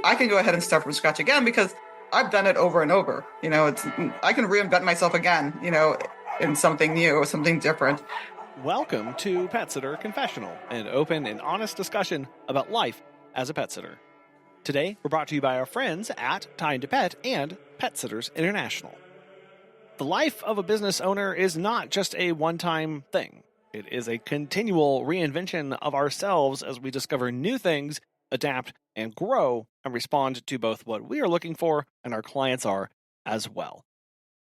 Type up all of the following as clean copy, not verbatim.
I can go ahead and start from scratch again because I've done it over and over. I can reinvent myself again, in something new or something different. Welcome to Pet Sitter Confessional, an open and honest discussion about life as a pet sitter. Today, we're brought to you by our friends at Time to Pet and Pet Sitters International. The life of a business owner is not just a one-time thing. It is a continual reinvention of ourselves as we discover new things, adapt, and grow, and respond to both what we are looking for and our clients are as well.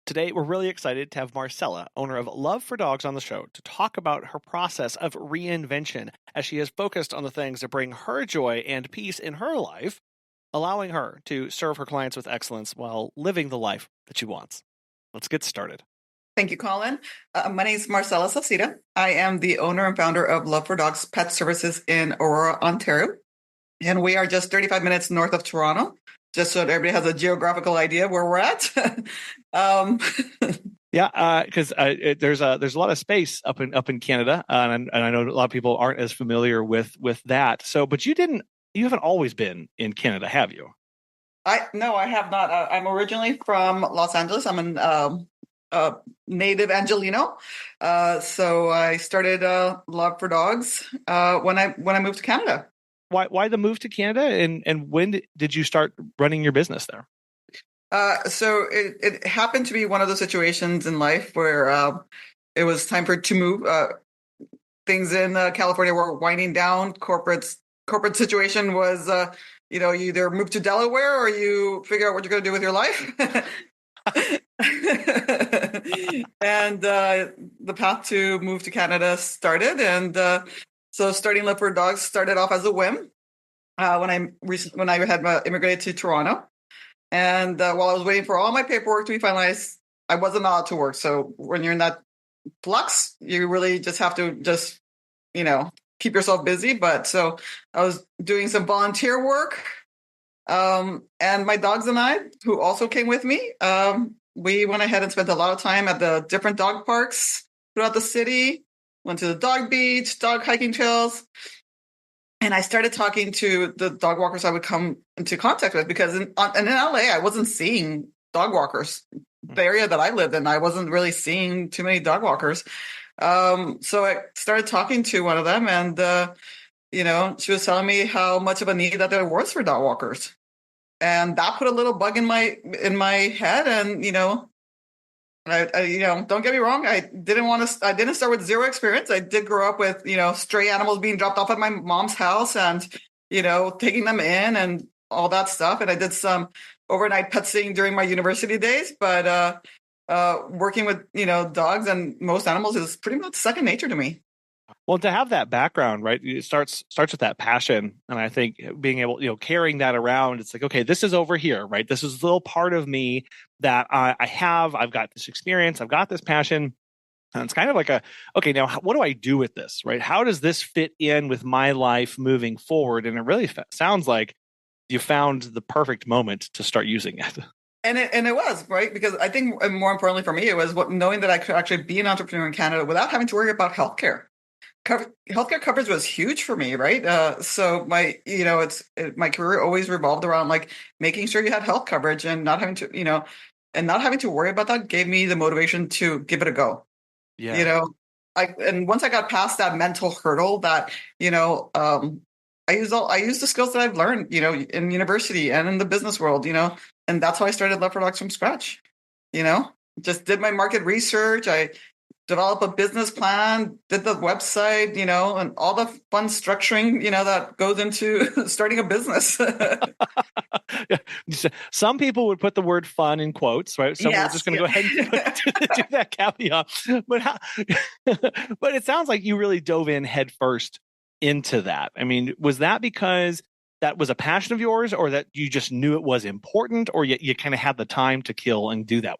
Today, we're really excited to have Maricella, owner of Love for Dogs, on the show to talk about her process of reinvention as she has focused on the things that bring her joy and peace in her life, allowing her to serve her clients with excellence while living the life that she wants. Let's get started. Thank you, Colin. My name is Maricella Sauceda. I am the owner and founder of Love for Dogs Pet Services in Aurora, Ontario. And we are just 35 minutes north of Toronto, just so that everybody has a geographical idea where we're at. Yeah, because there's a lot of space up in Canada, and I know a lot of people aren't as familiar with that. So, but you haven't always been in Canada, have you? No, I have not. I'm originally from Los Angeles. I'm a native Angelino. So I started Love for Dogs when I moved to Canada. Why the move to Canada, and when did you start running your business there? So it happened to be one of those situations in life where it was time to move. Things in California were winding down. Corporate situation was, you either move to Delaware or you figure out what you're going to do with your life. And the path to move to Canada started, and so starting Love for Dogs started off as a whim when I had immigrated to Toronto. And while I was waiting for all my paperwork to be finalized, I wasn't allowed to work. So when you're in that flux, you really just have to keep yourself busy. But so I was doing some volunteer work. And my dogs and I, who also came with me, we went ahead and spent a lot of time at the different dog parks throughout the city, went to the dog beach, dog hiking trails. And I started talking to the dog walkers I would come into contact with, because in LA, I wasn't seeing dog walkers. The area that I lived in, I wasn't really seeing too many dog walkers. So I started talking to one of them, and, she was telling me how much of a need that there was for dog walkers. And that put a little bug in my head. And, I don't get me wrong. I didn't start with zero experience. I did grow up with, stray animals being dropped off at my mom's house and, taking them in and all that stuff. And I did some overnight pet sitting during my university days, but working with, dogs and most animals is pretty much second nature to me. Well, to have that background, right, it starts with that passion. And I think being able, carrying that around, it's like, okay, this is over here, right? This is a little part of me that I've got this experience, I've got this passion. And it's kind of like okay, now what do I do with this, right? How does this fit in with my life moving forward? And it really sounds like you found the perfect moment to start using it. And it was, right? Because I think more importantly for me, it was knowing that I could actually be an entrepreneur in Canada without having to worry about healthcare. Healthcare coverage was huge for me, right? So my career always revolved around like making sure you had health coverage and not having to worry about that gave me the motivation to give it a go. Yeah. And once I got past that mental hurdle, that I used the skills that I've learned, in university and in the business world, and that's how I started Love for Dogs from scratch. Just did my market research. I develop a business plan, did the website, and all the fun structuring, that goes into starting a business. Yeah. Some people would put the word fun in quotes, right? Some are just going to go ahead and do that caveat. But it sounds like you really dove in head first into that. I mean, was that because that was a passion of yours, or that you just knew it was important, or you kind of had the time to kill and do that?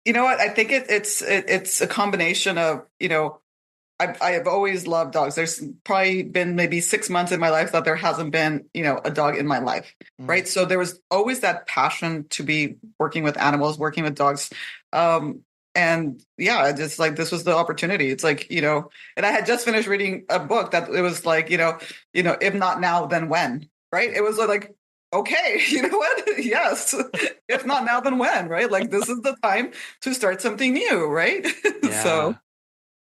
You know what? I think it's a combination of, I have always loved dogs. There's probably been maybe 6 months in my life that there hasn't been, a dog in my life, right? So there was always that passion to be working with animals, working with dogs. And yeah, just like this was the opportunity. It's like, and I had just finished reading a book that it was like, if not now, then when, right? It was like okay, you know what? Yes. If not now, then when, right? Like this is the time to start something new, right? So Yeah.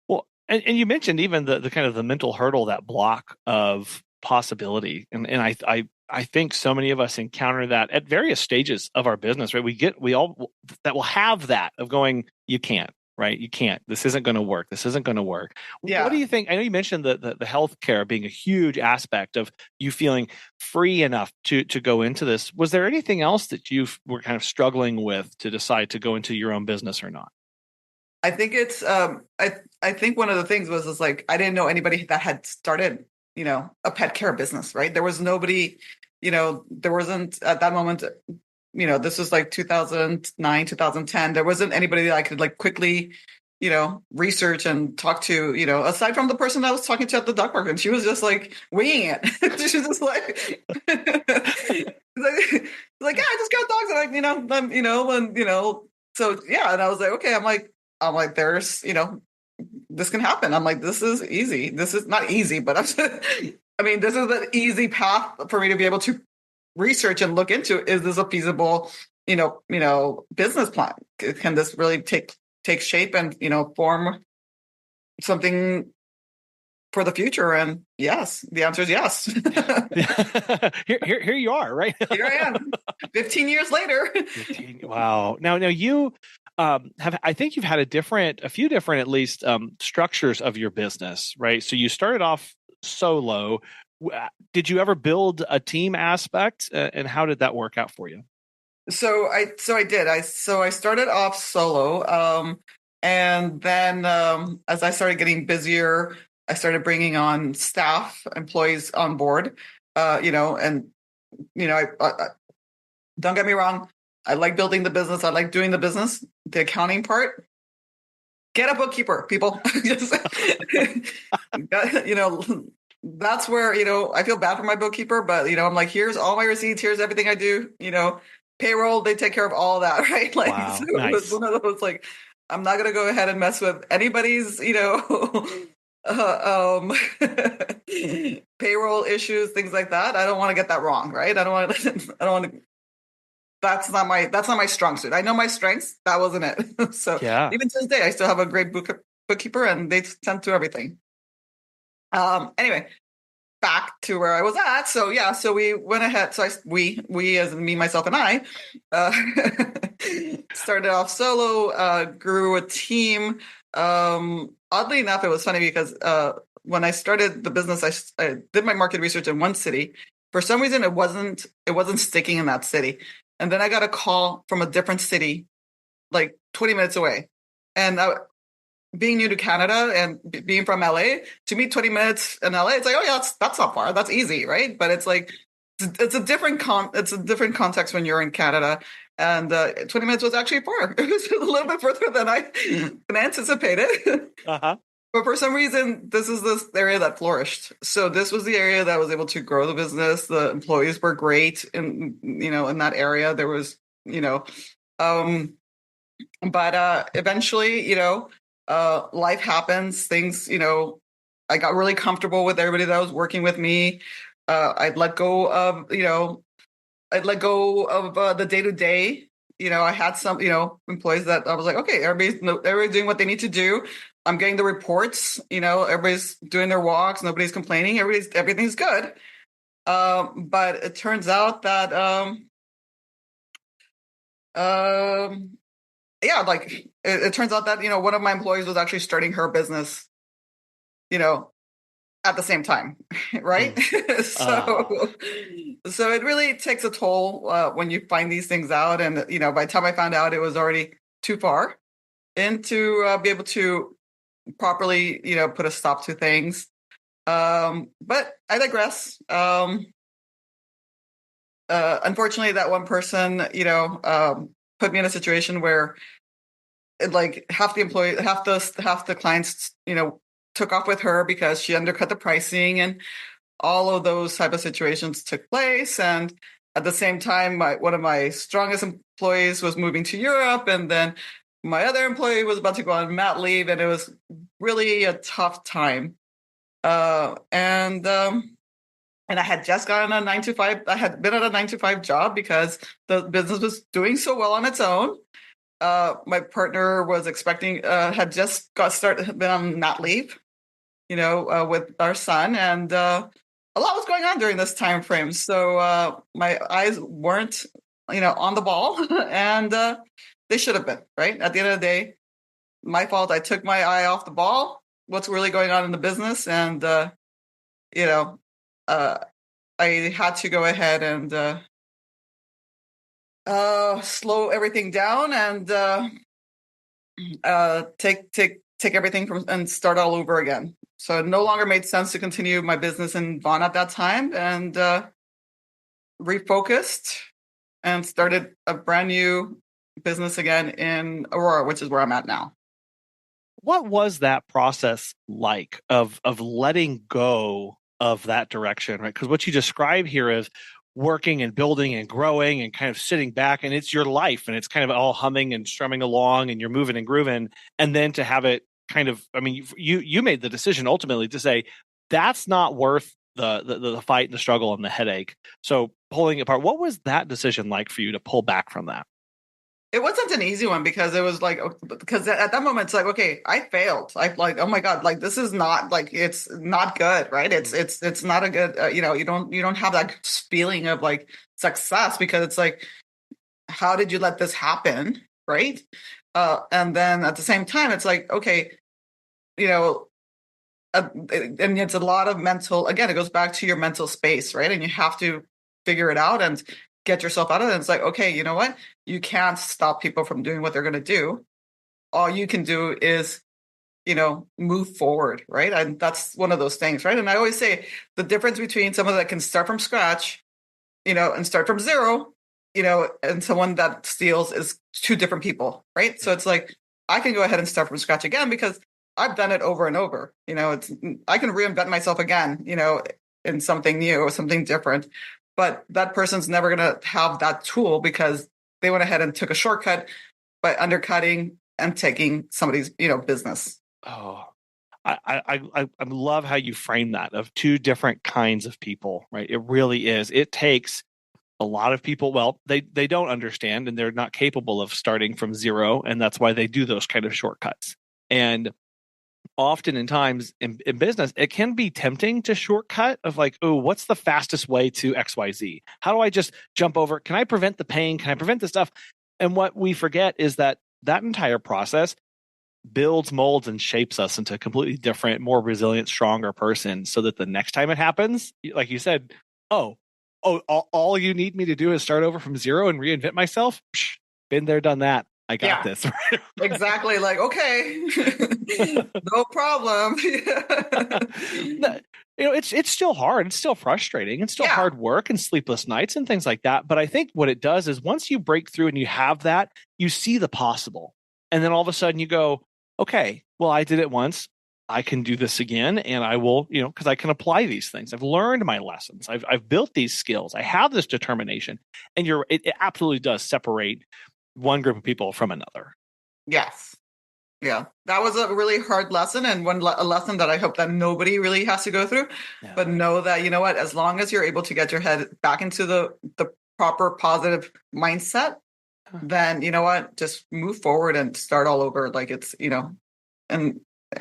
Well, and you mentioned even the kind of the mental hurdle, that block of possibility. And I think so many of us encounter that at various stages of our business, right? We all that will have that of going, you can't, right? You can't. This isn't going to work. This isn't going to work. What do yeah, you think? I know you mentioned the healthcare being a huge aspect of you feeling free enough to go into this. Was there anything else that you were kind of struggling with to decide to go into your own business or not? I think it's I think one of the things was is like I didn't know anybody that had started, a pet care business, right? There was nobody, there wasn't at that moment, this was like 2009, 2010. There wasn't anybody that I could like quickly, research and talk to, aside from the person I was talking to at the dog park, and she was just like winging it. She was just like, like, yeah, I just got dogs, and like, so yeah, and I was like, okay, I'm like, there's, this can happen. I'm like, this is easy. This is not easy, but I mean, this is an easy path for me to be able to research and look into. Is this a feasible, business plan? Can this really take shape and form something for the future? And yes, the answer is yes. Here you are, right? Here I am, 15 years later. 15, wow. Now you have, I think you've had a few different, at least, structures of your business, right? So you started off solo. Did you ever build a team aspect, and how did that work out for you? So I did. I started off solo, and then as I started getting busier, I started bringing on staff, employees on board. And I don't get me wrong, I like building the business. I like doing the business. The accounting part, get a bookkeeper, people. Just, you know, that's where, I feel bad for my bookkeeper, but, I'm like, here's all my receipts. Here's everything I do, payroll, they take care of all that. Right. Like, so Wow, it was nice. one of those, like, I'm not going to go ahead and mess with anybody's, payroll issues, things like that. I don't want to get that wrong. Right. I don't want to, I don't want to, that's not my strong suit. I know my strengths. That wasn't it. So Yeah. even to this day, I still have a great bookkeeper, and they tend to everything. Anyway, back to where I was at. So yeah, so we went ahead. So we as me, myself, and I uh, started off solo, grew a team. Oddly enough, it was funny because when I started the business, I did my market research in one city. For some reason, it wasn't sticking in that city. And then I got a call from a different city, like 20 minutes away. And being new to Canada and being from LA, to me, 20 minutes in LA, it's like, oh yeah, that's not far. That's easy, right? But it's like it's a different context when you're in Canada. And 20 minutes was actually far. It was a little bit further than I anticipated. Uh-huh. But for some reason, this is this area that flourished. So this was the area that was able to grow the business. The employees were great, in that area. There was, um, but eventually, life happens. Things, I got really comfortable with everybody that was working with me. I'd let go of the day to day. I had some, employees that I was like, okay, everybody's doing what they need to do. I'm getting the reports. Everybody's doing their walks. Nobody's complaining. Everything's good. But it turns out that, yeah, like it turns out that one of my employees was actually starting her business. You know, at the same time, right? Mm. Ah. So it really takes a toll when you find these things out, and by the time I found out, it was already too far, and to be able to properly, put a stop to things. But I digress. Unfortunately, that one person, put me in a situation where, like, half the clients, took off with her because she undercut the pricing, and all of those type of situations took place. And at the same time, one of my strongest employees was moving to Europe, and then my other employee was about to go on mat leave, and it was really a tough time. And And I had just gotten a 9 to 5. I had been at a 9 to 5 job because the business was doing so well on its own. My partner was expecting, had just been on mat leave, with our son, and a lot was going on during this time frame. So my eyes weren't, on the ball, and they should have been, right? At the end of the day, my fault. I took my eye off the ball. What's really going on in the business, and you know, uh, I had to go ahead and slow everything down and take everything from and start all over again. So it no longer made sense to continue my business in Vaughan at that time, and refocused and started a brand new business again in Aurora, which is where I'm at now. What was that process like of letting go of that direction, right? Because what you describe here is working and building and growing and kind of sitting back, and it's your life, and it's kind of all humming and strumming along, and you're moving and grooving, and then to have it kind of, I mean, you made the decision ultimately to say that's not worth the fight and the struggle and the headache. So pulling it apart, what was that decision like for you to pull back from that? It wasn't an easy one because it was like, because at that moment it's like, okay, I failed. I like, oh my God, like this is not like, it's not good, right? It's not a good, you don't have that feeling of like success, because it's like, how did you let this happen, right? And then at the same time, it's like, okay, you know, and it's a lot of mental. Again, it goes back to your mental space, right? And you have to figure it out and get yourself out of it. And it's like, okay, you know what? You can't stop people from doing what they're going to do. All you can do is, move forward, right? And that's one of those things, right? And I always say the difference between someone that can start from scratch, and start from zero, and someone that steals is two different people, right? So it's like, I can go ahead and start from scratch again because I've done it over and over. I can reinvent myself again, in something new or something different. But that person's never going to have that tool because they went ahead and took a shortcut by undercutting and taking somebody's, business. Oh, I love how you frame that of two different kinds of people, right? It really is. It takes a lot of people. Well, they don't understand and they're not capable of starting from zero, and that's why they do those kind of shortcuts. And often in times in business, it can be tempting to shortcut of like, oh, what's the fastest way to XYZ? How do I just jump over? Can I prevent the pain? Can I prevent the stuff? And what we forget is that entire process builds, molds, and shapes us into a completely different, more resilient, stronger person, so that the next time it happens, like you said, all you need me to do is start over from zero and reinvent myself. Psh, been there, done that. I got this. Exactly. Like, okay, no problem. It's still hard. It's still frustrating. It's still hard work and sleepless nights and things like that. But I think what it does is once you break through and you have that, you see the possible. And then all of a sudden you go, okay, well, I did it once. I can do this again, and I will, because I can apply these things. I've learned my lessons. I've built these skills. I have this determination. And it absolutely does separate one group of people from another. Yes. Yeah. That was a really hard lesson, and a lesson that I hope that nobody really has to go through. Yeah. But know that, what, as long as you're able to get your head back into the proper positive mindset, then, what, just move forward and start all over. Like it's, and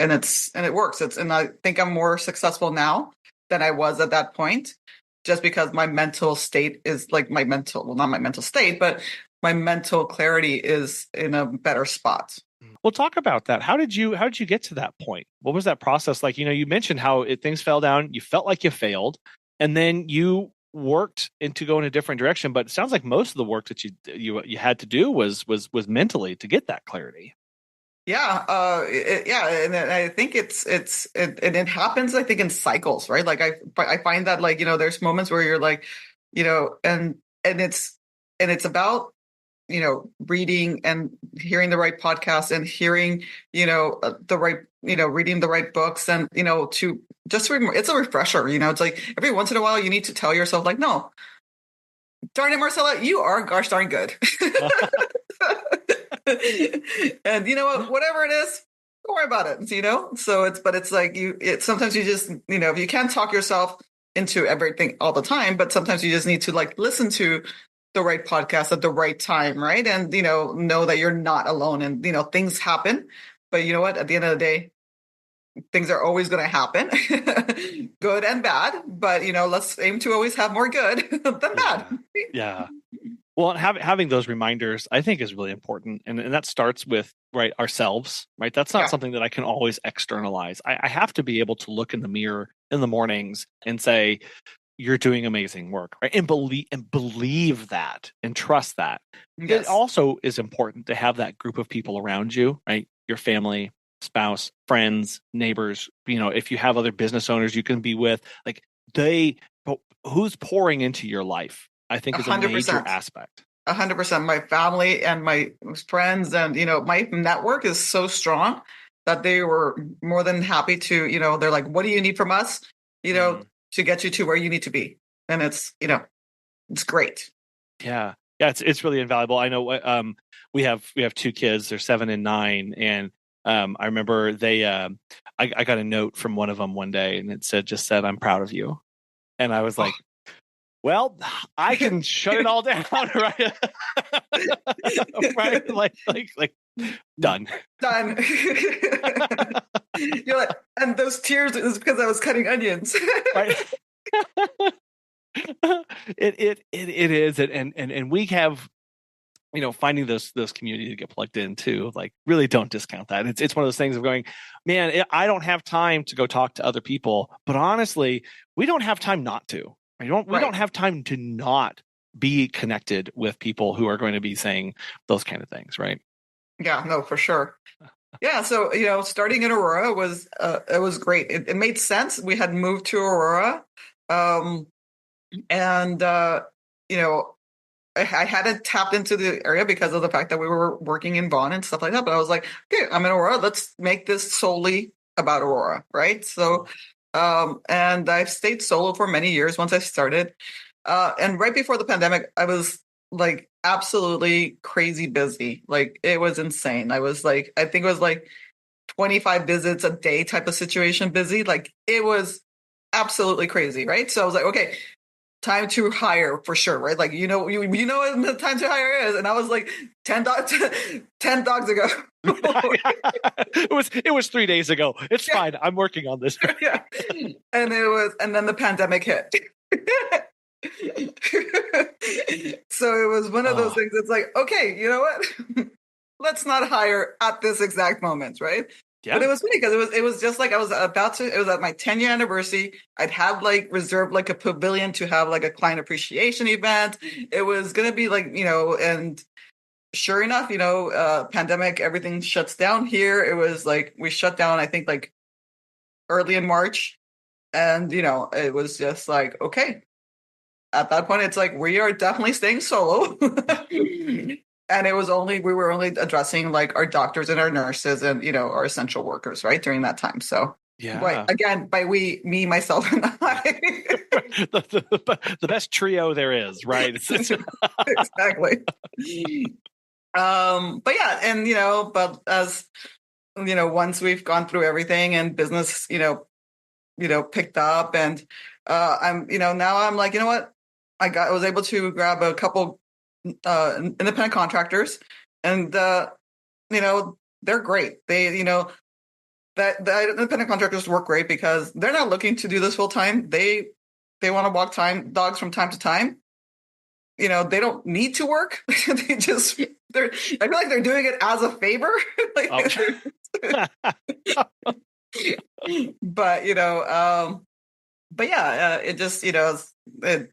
it works. And I think I'm more successful now than I was at that point, just because my mental state is like not my mental state, but my mental clarity is in a better spot. Well, talk about that. How did you get to that point? What was that process like? You mentioned how things fell down. You felt like you failed, and then you worked to go in a different direction. But it sounds like most of the work that you had to do was mentally to get that clarity. Yeah, and I think it happens. I think in cycles, right? Like I find that like there's moments where you're like, and it's about reading and hearing the right podcast and hearing the right reading the right books, and to just it's a refresher. It's like every once in a while you need to tell yourself like, no, darn it, Maricella, you are gosh darn good. And whatever it is, don't worry about it. So it's like sometimes you just if you can't talk yourself into everything all the time, but sometimes you just need to like listen to the right podcast at the right time, right? And, know that you're not alone and, things happen. But you know what? At the end of the day, things are always going to happen, good and bad. But, let's aim to always have more good than bad. Yeah. Well, having those reminders, I think, is really important. And that starts with, right, ourselves, right? That's not something that I can always externalize. I have to be able to look in the mirror in the mornings and say, you're doing amazing work, right? And believe that and trust that. Yes. It also is important to have that group of people around you, right? Your family, spouse, friends, neighbors, if you have other business owners you can be with, like who's pouring into your life, I think, is 100%. A major aspect. 100%. My family and my friends and, my network is so strong that they were more than happy to, they're like, what do you need from us? To get you to where you need to be. And it's, it's great. Yeah. Yeah. It's really invaluable. I know, we have 2 kids, they're 7 and 9. And, I remember I got a note from one of them one day and it said, I'm proud of you. And I was like, well, I can shut it all down, right? Right? Like done. You're like, and those tears is because I was cutting onions. Right. It is, and we have, finding those community to get plugged into, like, really don't discount that. It's one of those things of going, man, I don't have time to go talk to other people, but honestly, we don't have time not to. We don't have time to not be connected with people who are going to be saying those kind of things, right? Yeah, no, for sure. Yeah, so starting in Aurora was it was great. It made sense. We had moved to Aurora, and I hadn't tapped into the area because of the fact that we were working in Vaughan and stuff like that. But I was like, okay, I'm in Aurora. Let's make this solely about Aurora, right? So. And I've stayed solo for many years once I started. And right before the pandemic, I was like absolutely crazy busy. Like it was insane. I think it was like 25 visits a day type of situation busy. Like it was absolutely crazy. Right. So I was like, okay, time to hire for sure. Right. Like, you know what the time to hire is. And I was like 10 dogs ago. It was 3 days ago. It's fine. I'm working on this. Yeah. And then the pandemic hit. So it was one of those things. It's like, okay, you know what? Let's not hire at this exact moment, right? Yeah. But it was funny because it was just like I was it was at my 10-year anniversary. I'd have like reserved like a pavilion to have like a client appreciation event. It was gonna be like, and sure enough, pandemic, everything shuts down here. It was like we shut down, I think, like early in March. And, it was just like, okay. At that point, it's like we are definitely staying solo. And we were only addressing like our doctors and our nurses and, our essential workers, right, during that time. So, yeah. Right. Again, by we, me, myself, and I. the best trio there is, right? Exactly. But yeah, and but as once we've gone through everything and business, picked up, and now I'm like, you know what, I was able to grab a couple independent contractors, and they're great. They that the independent contractors work great because they're not looking to do this full time. They want to walk dogs from time to time. They don't need to work. I feel like they're doing it as a favor. But it just, they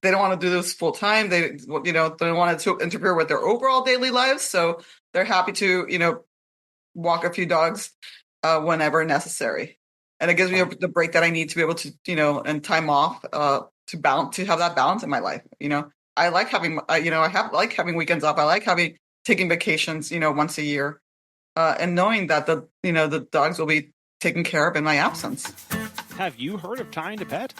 don't want to do this full time. They don't want to interfere with their overall daily lives. So they're happy to, walk a few dogs whenever necessary. And it gives me the break that I need to be able to, and time off to have that balance in my life. I like having, like having weekends off. I like taking vacations, once a year, and knowing that the dogs will be taken care of in my absence. Have you heard of Tying to Pet?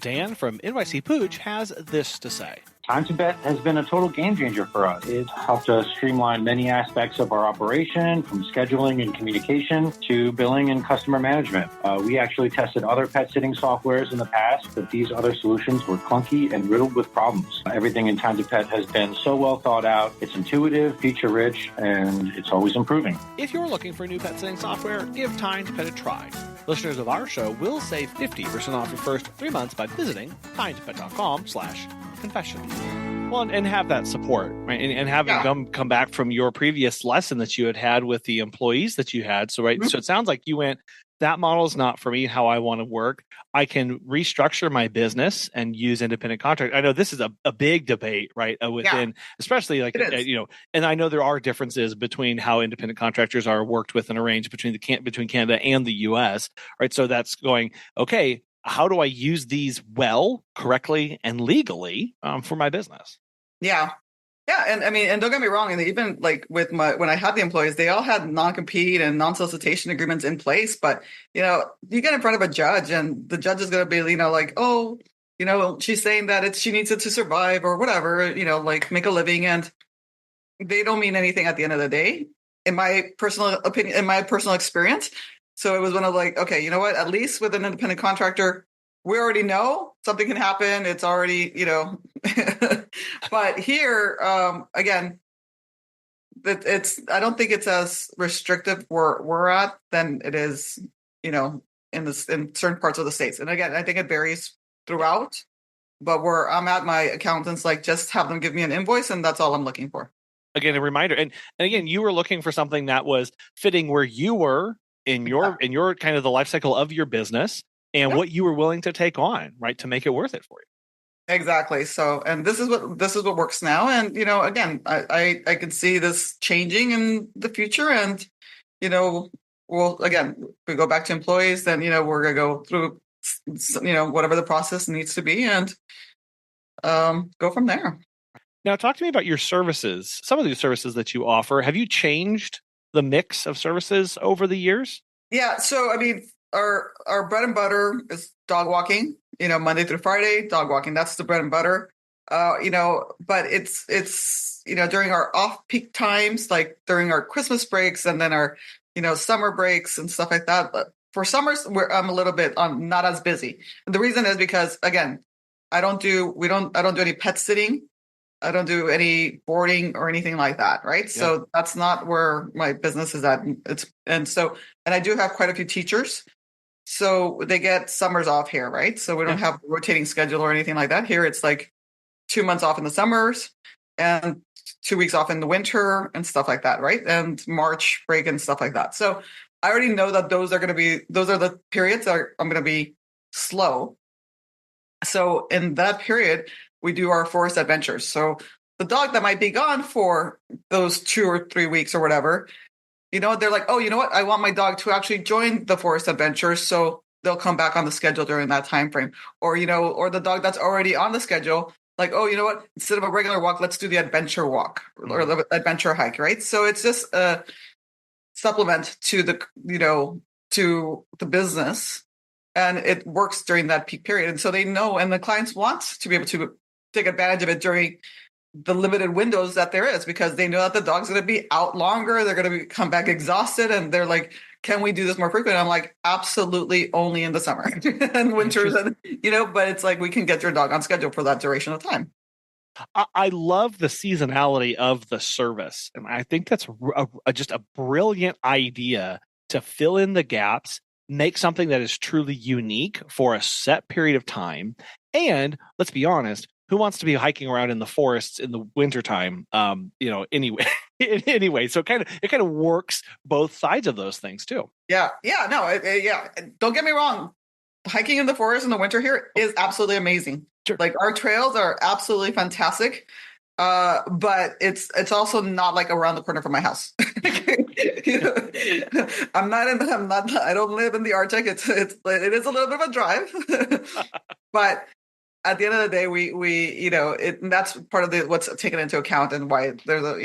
Dan from NYC Pooch has this to say. Time to Bet has been a total game changer for us. It helped us streamline many aspects of our operation, from scheduling and communication to billing and customer management. We actually tested other pet sitting softwares in the past, but these other solutions were clunky and riddled with problems. Everything in Time to Pet has been so well thought out. It's intuitive, feature-rich, and it's always improving. If you're looking for new pet sitting software, give Time to Pet a try. Listeners of our show will save 50% off your first 3 months by visiting timetopet.com/confession. Well, and have that support, right? And have it come back from your previous lesson that you had with the employees that you had. So, right. Mm-hmm. So it sounds like you went, that model is not for me, how I want to work. I can restructure my business and use independent contract. I know this is a big debate, right? Within, especially like, and I know there are differences between how independent contractors are worked with and arranged between Canada and the US, right? So that's going, okay, how do I use these well, correctly, and legally for my business? Yeah. Yeah. And I mean, and don't get me wrong. And even like with when I had the employees, they all had non-compete and non-solicitation agreements in place. But, you get in front of a judge and the judge is going to be, like, oh, she's saying that she needs it to survive or whatever, like make a living. And they don't mean anything at the end of the day, in my personal opinion, in my personal experience. So it was one of like, okay, you know what, at least with an independent contractor, we already know something can happen. It's already, but here, again, I don't think it's as restrictive where we're at than it is, in certain parts of the States. And again, I think it varies throughout, but where I'm at, my accountants, like, just have them give me an invoice and that's all I'm looking for. Again, a reminder. And again, you were looking for something that was fitting where you were in your kind of the life cycle of your business and what you were willing to take on, right, to make it worth it for you. Exactly. So, and this is what works now. And, again, I can see this changing in the future. And, again, we go back to employees, then, we're going to go through, whatever the process needs to be and go from there. Now, talk to me about your services, some of these services that you offer. Have you changed the mix of services over the years? Yeah. So, I mean, our bread and butter is dog walking, Monday through Friday, dog walking. That's the bread and butter, but it's during our off-peak times, like during our Christmas breaks and then our, summer breaks and stuff like that. But for summers, I'm a little bit not as busy. And the reason is because, again, I don't do any pet sitting. I don't do any boarding or anything like that. Right. Yeah. So that's not where my business is at. And I do have quite a few teachers. So they get summers off here. Right. So we don't have a rotating schedule or anything like that. Here it's like 2 months off in the summers and 2 weeks off in the winter and stuff like that. Right. And March break and stuff like that. So I already know that those are the periods that I'm going to be slow. So in that period, we do our forest adventures. So the dog that might be gone for those 2 or 3 weeks or whatever, they're like, oh, you know what? I want my dog to actually join the forest adventures. So they'll come back on the schedule during that time frame. Or, or the dog that's already on the schedule, like, oh, you know what? Instead of a regular walk, let's do the adventure walk or the adventure hike, right? So it's just a supplement to to the business. And it works during that peak period. And so they know, and the clients want to be able to take advantage of it during the limited windows that there is, because they know that the dog's going to be out longer. They're going to come back exhausted. And they're like, can we do this more frequent? I'm like, absolutely, only in the summer and winters. And, but it's like, we can get your dog on schedule for that duration of time. I love the seasonality of the service. And I think that's just a brilliant idea to fill in the gaps, make something that is truly unique for a set period of time. And let's be honest, who wants to be hiking around in the forests in the wintertime? Anyway, so it kind of works both sides of those things too. Yeah. Yeah. No, yeah. Don't get me wrong. Hiking in the forest in the winter here is absolutely amazing. Sure. Like, our trails are absolutely fantastic. But it's also not like around the corner from my house. I don't live in the Arctic. It is a little bit of a drive, but at the end of the day, we that's part of what's taken into account and why there's a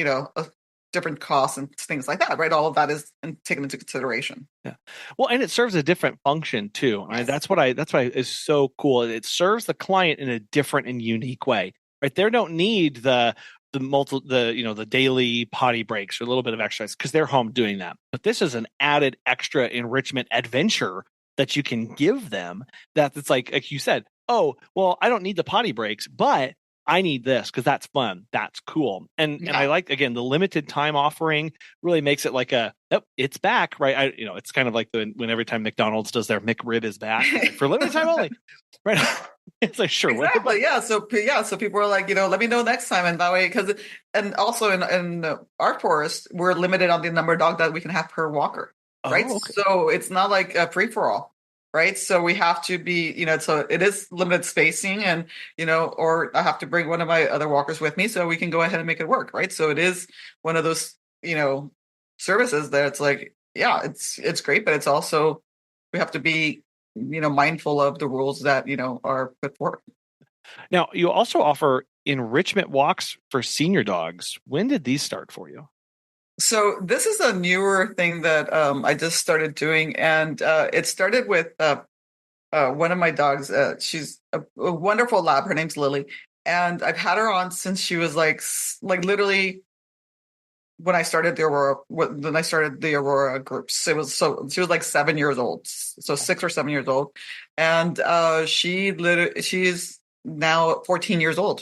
different costs and things like that, right? All of that is taken into consideration. Yeah. Well, and it serves a different function too. Right? That's why is so cool. It serves the client in a different and unique way. right? They don't need the daily potty breaks or a little bit of exercise because they're home doing that. But this is an added extra enrichment adventure that you can give them. That it's like you said, oh, well, I don't need the potty breaks, but I need this because that's fun. That's cool. And I like, again, the limited time offering really makes it like it's back, right? It's kind of like when every time McDonald's does their McRib is back for limited time only, right? It's like, sure. Exactly. Yeah. So people are like, let me know next time. And that way, and also in our forest, we're limited on the number of dogs that we can have per walker. Right. Oh, okay. So it's not like a free for all. Right. So we have to be, so it is limited spacing and, or I have to bring one of my other walkers with me so we can go ahead and make it work. Right. So it is one of those, services that it's like, yeah, it's great, but it's also, we have to be, mindful of the rules that, are put forward. Now, you also offer enrichment walks for senior dogs. When did these start for you? So this is a newer thing that I just started doing, and it started with one of my dogs. She's a wonderful lab. Her name's Lily, and I've had her on since she was like literally when I started the Aurora groups. She was like 7 years old, so 6 or 7 years old, and she's now 14 years old.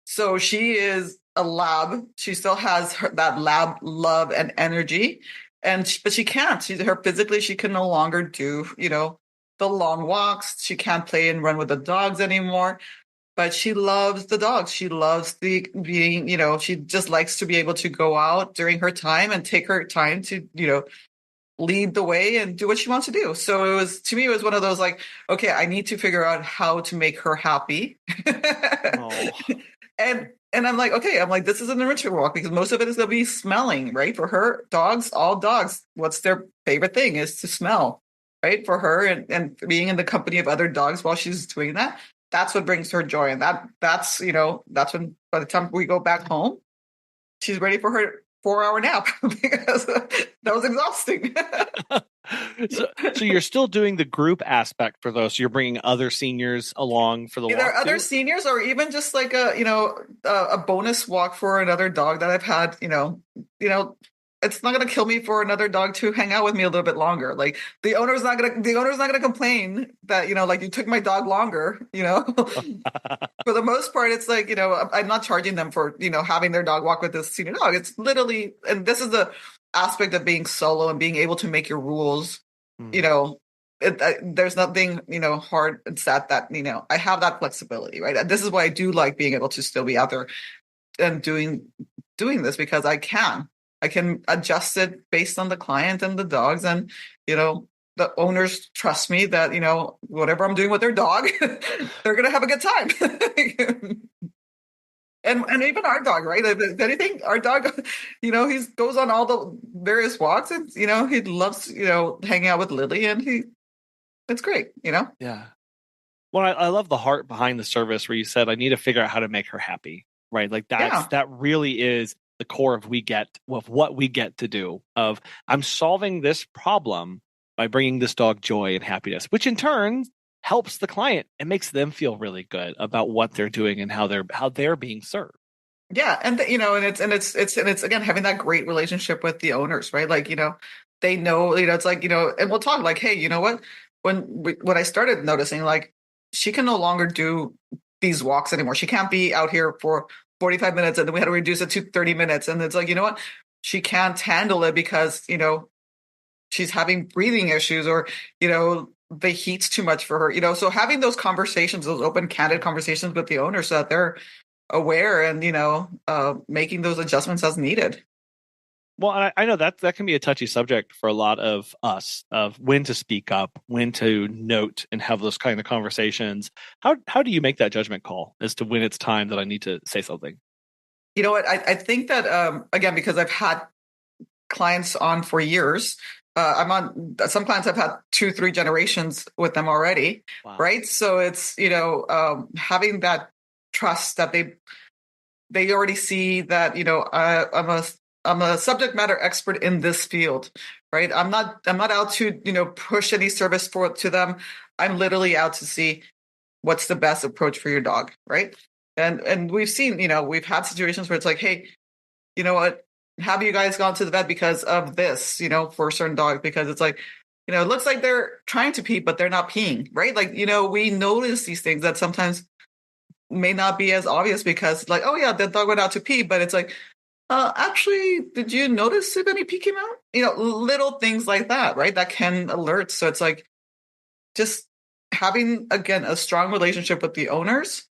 So she is a lab. She still has that lab love and energy, but she can't. Physically, she can no longer do the long walks. She can't play and run with the dogs anymore. But she loves the dogs. She loves being. She just likes to be able to go out during her time and take her time to lead the way and do what she wants to do. So it was one of those like, okay, I need to figure out how to make her happy. Oh. And I'm like, okay, this is an enrichment walk because most of it is going to be smelling, right? For her, all dogs, what's their favorite thing is to smell, right? For her and being in the company of other dogs while she's doing that, that's what brings her joy. And that's when by the time we go back home, she's ready for her 4-hour nap because that was exhausting. So you're still doing the group aspect for those. So you're bringing other seniors along for the walk. Either other seniors or even just like a bonus walk for another dog that I've had. It's not going to kill me for another dog to hang out with me a little bit longer. Like the owner's not going to complain that like you took my dog longer. For the most part, it's like I'm not charging them for having their dog walk with this senior dog. It's literally, and this is the aspect of being solo and being able to make your rules. There's nothing hard and set that I have that flexibility, right? This is why I do like being able to still be out there and doing this because I can adjust it based on the client and the dogs, and the owners trust me that whatever I'm doing with their dog they're gonna have a good time. And even our dog, right? If anything, our dog, he goes on all the various walks, and he loves hanging out with Lily, and it's great, Yeah. Well, I love the heart behind the service where you said I need to figure out how to make her happy, right? Like that really is the core of what we get to do. Of I'm solving this problem by bringing this dog joy and happiness, which in turn helps the client and makes them feel really good about what they're doing and how they're being served. Yeah, and and it's again having that great relationship with the owners, right? Like they know it's like and we'll talk like, hey, you know what? When I started noticing like she can no longer do these walks anymore. She can't be out here for 45 minutes, and then we had to reduce it to 30 minutes. And it's like, what? She can't handle it because she's having breathing issues or the heat's too much for her, so having those conversations, those open, candid conversations with the owner so that they're aware and, making those adjustments as needed. Well, I know that can be a touchy subject for a lot of us of when to speak up, when to note and have those kind of conversations. How do you make that judgment call as to when it's time that I need to say something? You know what? I think that, again, because I've had clients on for years, I'm on some clients I've had 2-3 generations with them already. Wow. Right. So it's, having that trust that they already see that, I'm a subject matter expert in this field, right? I'm not out to, push any service to them. I'm literally out to see what's the best approach for your dog. Right. And we've seen, we've had situations where it's like, hey, you know what? Have you guys gone to the vet because of this, for certain dogs? Because it's like, it looks like they're trying to pee, but they're not peeing, right? Like, we notice these things that sometimes may not be as obvious because like, oh yeah, the dog went out to pee, but it's like, actually, did you notice if any pee came out? Little things like that, right? That can alert. So it's like just having, again, a strong relationship with the owners,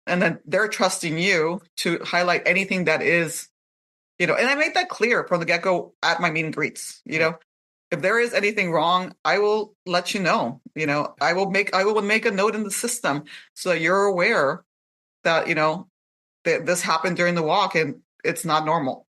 and then they're trusting you to highlight anything that is, and I make that clear from the get-go at my meet and greets. If there is anything wrong, I will let you know. I will make a note in the system so that you're aware that, that this happened during the walk and it's not normal.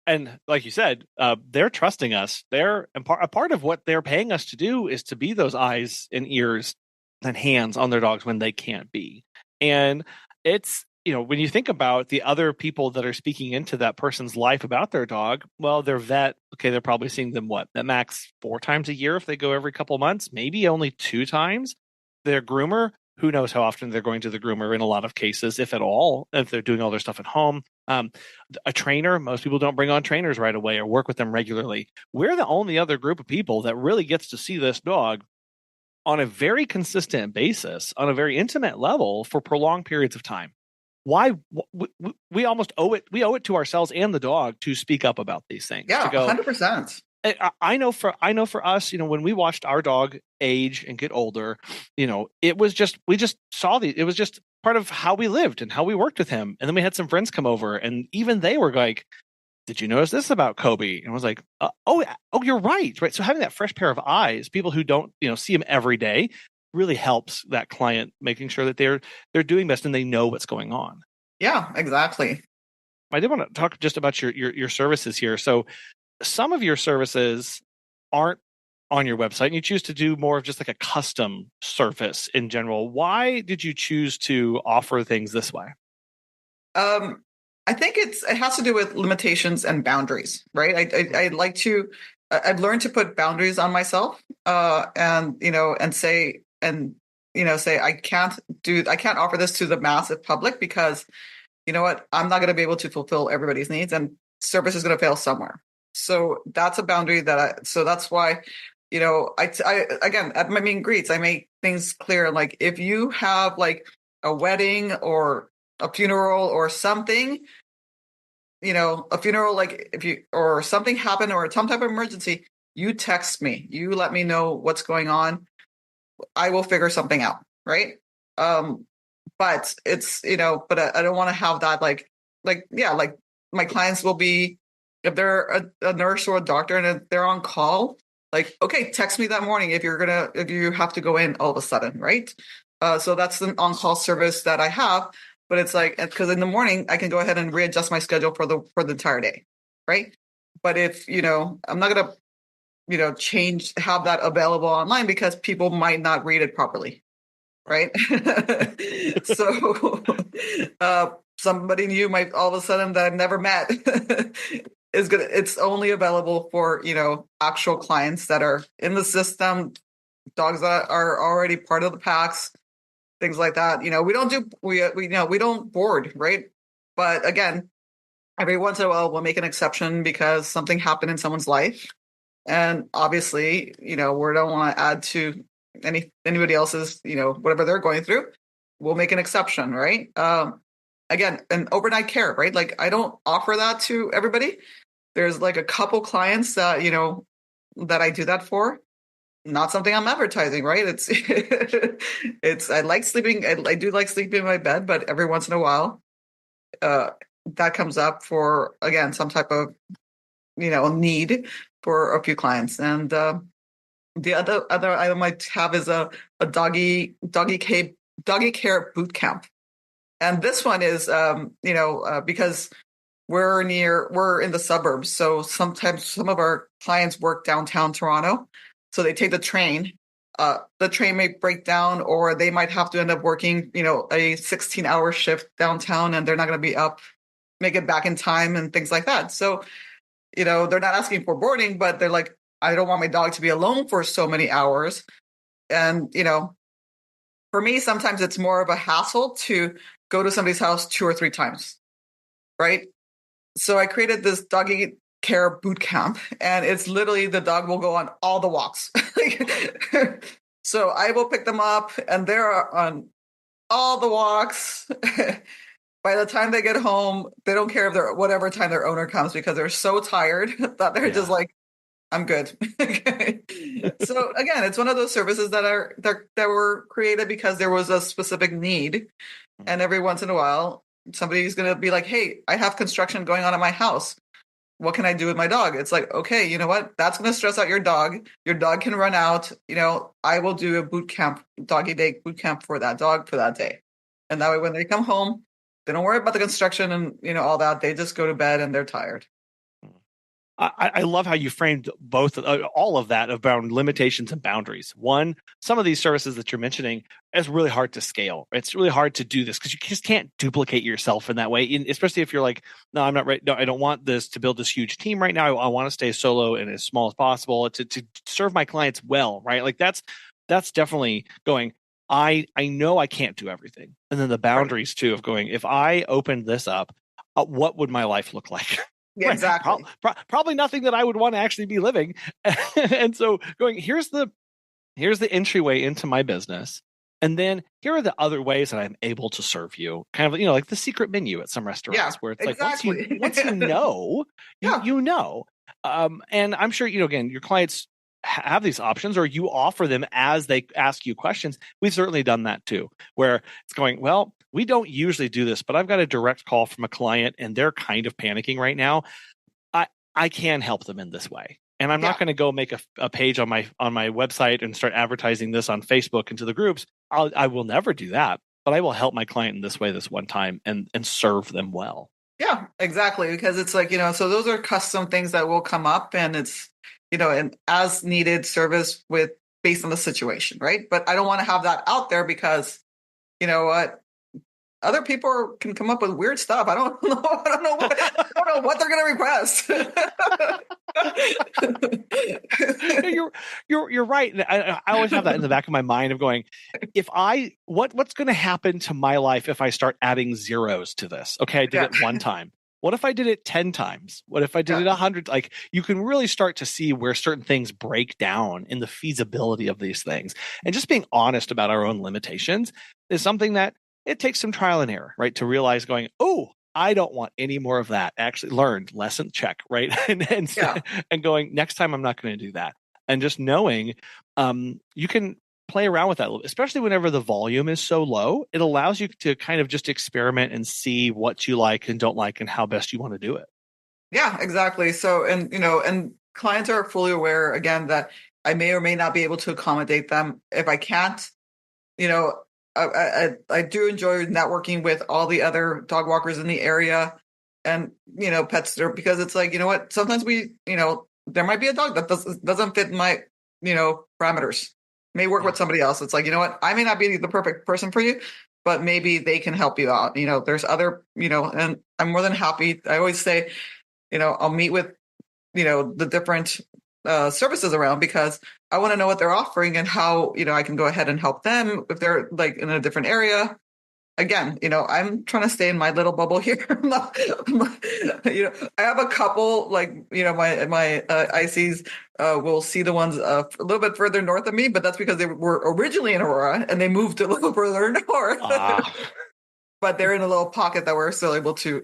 And like you said, they're trusting us. They're a part of what they're paying us to do is to be those eyes and ears and hands on their dogs when they can't be. And it's, when you think about the other people that are speaking into that person's life about their dog, well, their vet, okay, they're probably seeing them at max 4 times a year if they go every couple months, maybe only 2 times. Their groomer, who knows how often they're going to the groomer in a lot of cases, if at all, if they're doing all their stuff at home. A trainer, most people don't bring on trainers right away or work with them regularly. We're the only other group of people that really gets to see this dog on a very consistent basis, on a very intimate level for prolonged periods of time. Why we almost owe it? We owe it to ourselves and the dog to speak up about these things. Yeah, to go, 100%. I know for us, when we watched our dog age and get older, it was just, we just saw it was just part of how we lived and how we worked with him. And then we had some friends come over and even they were like, did you notice this about Kobe? And I was like, oh, you're right. Right. So having that fresh pair of eyes, people who don't, see him every day really helps that client making sure that they're doing best and they know what's going on. Yeah, exactly. I did want to talk just about your services here. So some of your services aren't on your website and you choose to do more of just like a custom service in general. Why did you choose to offer things this way? I think it has to do with limitations and boundaries, right? I've learned to put boundaries on myself, and say I can't offer this to the massive public because you know what, I'm not going to be able to fulfill everybody's needs and service is going to fail somewhere. So that's a boundary so that's why, I again, at my meet and greets, I make things clear. Like if you have like a wedding or a funeral or something, a funeral, like or something happened or some type of emergency, you text me, you let me know what's going on. I will figure something out. Right. But it's, but I don't want to have that like my clients will be, if they're a nurse or a doctor and if they're on call, like, okay, text me that morning if you have to go in all of a sudden. Right. So that's the on-call service that I have. But it's like, because in the morning I can go ahead and readjust my schedule for the entire day, right? But if I'm not gonna, have that available online because people might not read it properly, right? So somebody new might all of a sudden that I've never met it's only available for actual clients that are in the system, dogs that are already part of the packs. Things like that. We don't board, right? But again, every once in a while we'll make an exception because something happened in someone's life. And obviously, we don't want to add to anybody else's, whatever they're going through. We'll make an exception, right? Again, an overnight care, right? Like I don't offer that to everybody. There's like a couple clients that, that I do that for. Not something I'm advertising, right? I like sleeping. I do like sleeping in my bed, but every once in a while, that comes up for, again, some type of, need for a few clients. And the other item I might have is a doggy care boot camp. And this one is, because we're in the suburbs. So sometimes some of our clients work downtown Toronto. So they take the train. The train may break down, or they might have to end up working, a 16-hour shift downtown, and they're not going to be up, make it back in time, and things like that. So, they're not asking for boarding, but they're like, I don't want my dog to be alone for so many hours, and For me, sometimes it's more of a hassle to go to somebody's house 2 or 3 times, right? So I created this doggy care boot camp, and it's literally the dog will go on all the walks. So I will pick them up, and they're on all the walks. By the time they get home, they don't care if they're whatever time their owner comes because they're so tired that they're just like, I'm good. So again, it's one of those services that were created because there was a specific need, and every once in a while, somebody's going to be like, "Hey, I have construction going on at my house. What can I do with my dog?" It's like, okay, you know what? That's going to stress out your dog. Your dog can run out. I will do a boot camp, doggy day boot camp for that dog for that day, and that way, when they come home, they don't worry about the construction and all that. They just go to bed and they're tired. I love how you framed all of that about limitations and boundaries. One, some of these services that you're mentioning, it's really hard to scale. It's really hard to do this because you just can't duplicate yourself in that way, especially if you're like, no, I'm not right. No, I don't want this to build this huge team right now. I want to stay solo and as small as possible to serve my clients well, right? Like that's definitely going, I know I can't do everything. And then the boundaries too of going, if I opened this up, what would my life look like? Yeah, exactly. Probably nothing that I would want to actually be living. And so going, here's the entryway into my business. And then here are the other ways that I'm able to serve you. Kind of, like the secret menu at some restaurants where it's exactly. like, once you know, you know. And I'm sure, again, your clients have these options or you offer them as they ask you questions. We've certainly done that too, where it's going, well, we don't usually do this, but I've got a direct call from a client and they're kind of panicking right now. I can help them in this way. And I'm not going to go make a page on my website and start advertising this on Facebook into the groups. I will never do that, but I will help my client in this way this one time and serve them well. Yeah, exactly. Because it's like, so those are custom things that will come up, and it's, an as needed service based on the situation, right? But I don't want to have that out there because, you know what? Other people can come up with weird stuff. I don't know. I don't know what they're going to request. You're right. I always have that in the back of my mind of going, what's going to happen to my life if I start adding zeros to this? Okay, I did it one time. What if I did it 10 times? What if I did it 100? Like, you can really start to see where certain things break down in the feasibility of these things. And just being honest about our own limitations is something that it takes some trial and error, right? To realize going, oh, I don't want any more of that. Actually learned, lesson, check, right? and going, next time I'm not going to do that. And just knowing you can play around with that, especially whenever the volume is so low. It allows you to kind of just experiment and see what you like and don't like and how best you want to do it. Yeah, exactly. So, and clients are fully aware, again, that I may or may not be able to accommodate them. If I can't, I do enjoy networking with all the other dog walkers in the area and, pets there, because it's like, what, sometimes there might be a dog that doesn't fit my, parameters, may work with somebody else. It's like, what, I may not be the perfect person for you, but maybe they can help you out. There's other, and I'm more than happy. I always say, I'll meet with, the different services around, because I want to know what they're offering and how, I can go ahead and help them if they're like in a different area. Again, I'm trying to stay in my little bubble here. I have a couple, like, my ICs will see the ones a little bit further north of me, but that's because they were originally in Aurora and they moved a little further north. But they're in a little pocket that we're still able to,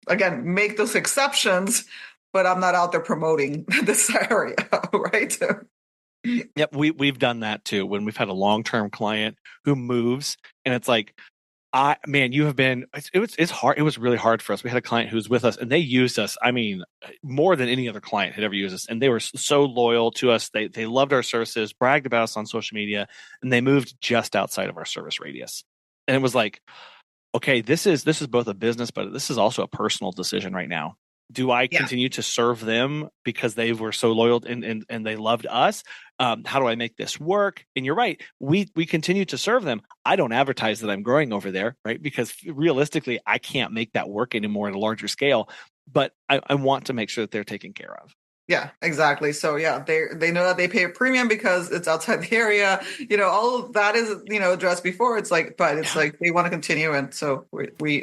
again, make those exceptions, but I'm not out there promoting this area, right? Yep, we've done that too when we've had a long-term client who moves, and it's like, you have been. It's hard. It was really hard for us. We had a client who was with us, and they used us. I mean, more than any other client had ever used us, and they were so loyal to us. They loved our services, bragged about us on social media, and they moved just outside of our service radius. And it was like, okay, this is both a business, but this is also a personal decision right now. Do I continue to serve them because they were so loyal and they loved us? How do I make this work? And you're right. We continue to serve them. I don't advertise that I'm growing over there, right? Because realistically, I can't make that work anymore at a larger scale. But I want to make sure that they're taken care of. Yeah, exactly. So yeah, they know that they pay a premium because it's outside the area. All of that is addressed before. It's like, but it's like they want to continue, and so we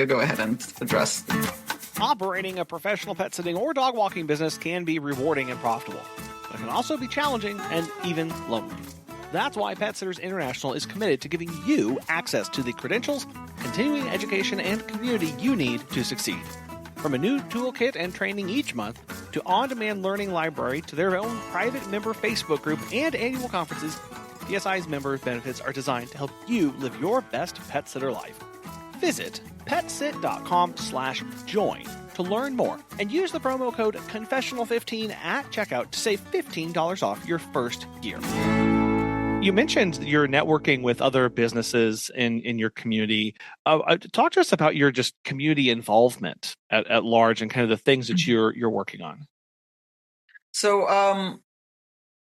go ahead and address. Operating a professional pet sitting or dog walking business can be rewarding and profitable, but it can also be challenging and even lonely. That's why Pet Sitters International is committed to giving you access to the credentials, continuing education, and community you need to succeed. From a new toolkit and training each month, to on-demand learning library, to their own private member Facebook group and annual conferences, PSI's member benefits are designed to help you live your best pet sitter life. Visit petsit.com/join to learn more and use the promo code Confessional15 at checkout to save $15 off your first year. You mentioned you're networking with other businesses in your community. Talk to us about your just community involvement at large and kind of the things that you're working on. So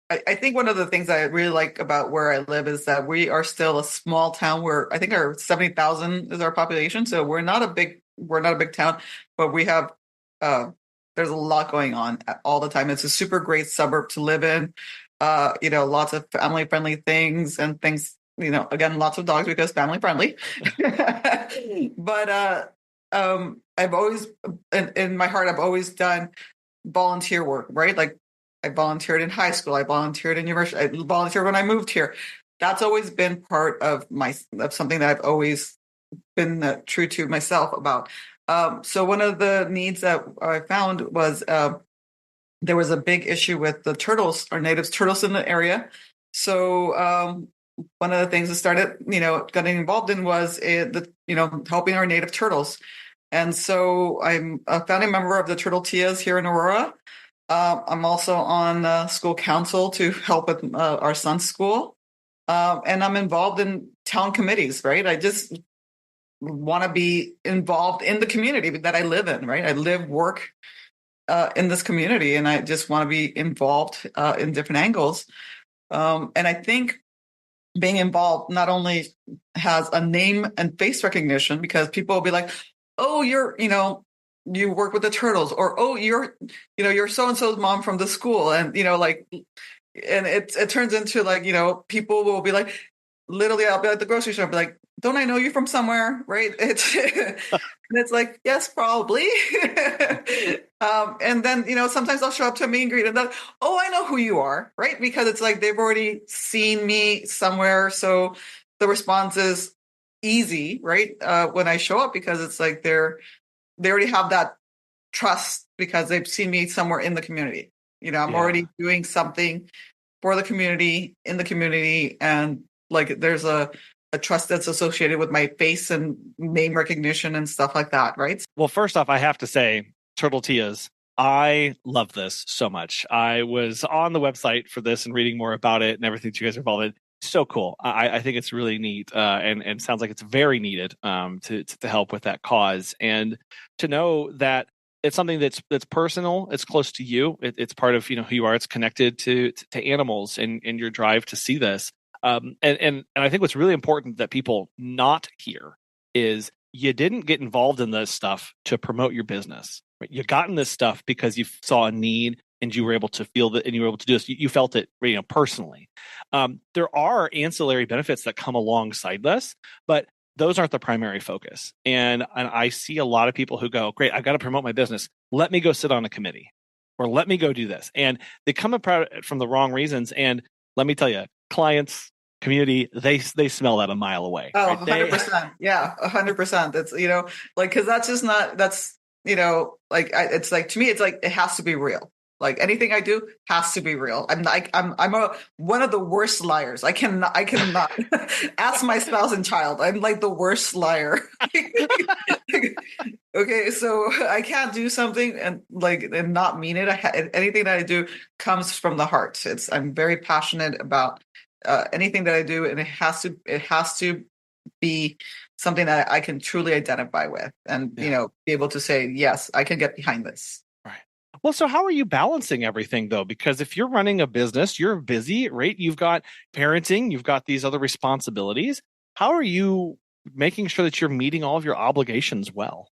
I think one of the things I really like about where I live is that we are still a small town where I think our 70,000 is our population. So we're not a big town, but we have there's a lot going on all the time. It's a super great suburb to live in. Lots of family friendly things and things, again, lots of dogs because family friendly. But I've always, in my heart, I've always done volunteer work, right? Like I volunteered in high school. I volunteered in university. I volunteered when I moved here. That's always been part of something that I've always been true to myself about. So one of the needs that I found was there was a big issue with the turtles, our native turtles in the area. So one of the things that started, getting involved in was helping our native turtles. And so I'm a founding member of the Turtle Tias here in Aurora. I'm also on school council to help with our son's school. And I'm involved in town committees, right? I just want to be involved in the community that I live in, right? I live, work in this community, and I just want to be involved in different angles. And I think being involved not only has a name and face recognition, because people will be like, oh, you work with the turtles, or, oh, you're so-and-so's mom from the school. And, and it turns into like, people will be like, literally, I'll be at the grocery store, I'll be like, don't I know you from somewhere? Right. And it's like, yes, probably. And then, sometimes I'll show up to a meet and greet and they'll, oh, I know who you are. Right. Because it's like, they've already seen me somewhere. So the response is easy, right? When I show up, because it's like, they already have that trust because they've seen me somewhere in the community. I'm already doing something for the community, in the community. And like, there's a trust that's associated with my face and name recognition and stuff like that, right? Well, first off, I have to say, Turtle Tias, I love this so much. I was on the website for this and reading more about it and everything that you guys are involved in. So cool. I think it's really neat and sounds like it's very needed to help with that cause. And to know that it's something that's personal, it's close to you, it's part of who you are, it's connected to animals and your drive to see this. And I think what's really important that people not hear is you didn't get involved in this stuff to promote your business. Right? You got in this stuff because you saw a need and you were able to feel that, and you were able to do this. You felt it, personally. There are ancillary benefits that come alongside this, but those aren't the primary focus. And I see a lot of people who go, great, I've got to promote my business. Let me go sit on a committee, or let me go do this. And they come up from the wrong reasons. And let me tell you, clients, community, they smell that a mile away. Oh, right? 100%. Yeah, 100%. That's, because that's just not, that's, it's like, to me, it's like, it has to be real. Like anything I do has to be real. I'm one of the worst liars. I cannot ask my spouse and child. I'm like the worst liar. Okay, so I can't do something and not mean it. Anything that I do comes from the heart. I'm very passionate about anything that I do, and it has to be something that I can truly identify with, and be able to say, yes, I can get behind this. Well, so how are you balancing everything, though? Because if you're running a business, you're busy, right? You've got parenting, you've got these other responsibilities. How are you making sure that you're meeting all of your obligations well?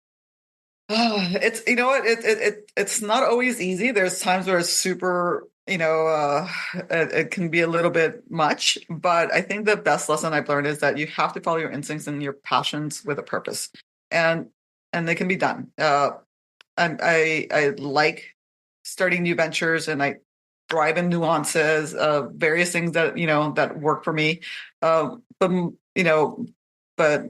It's, you know what, it's not always easy. There's times where it's super, it can be a little bit much, but I think the best lesson I've learned is that you have to follow your instincts and your passions with a purpose, and they can be done. I like starting new ventures, and I thrive in nuances of various things that that work for me. But but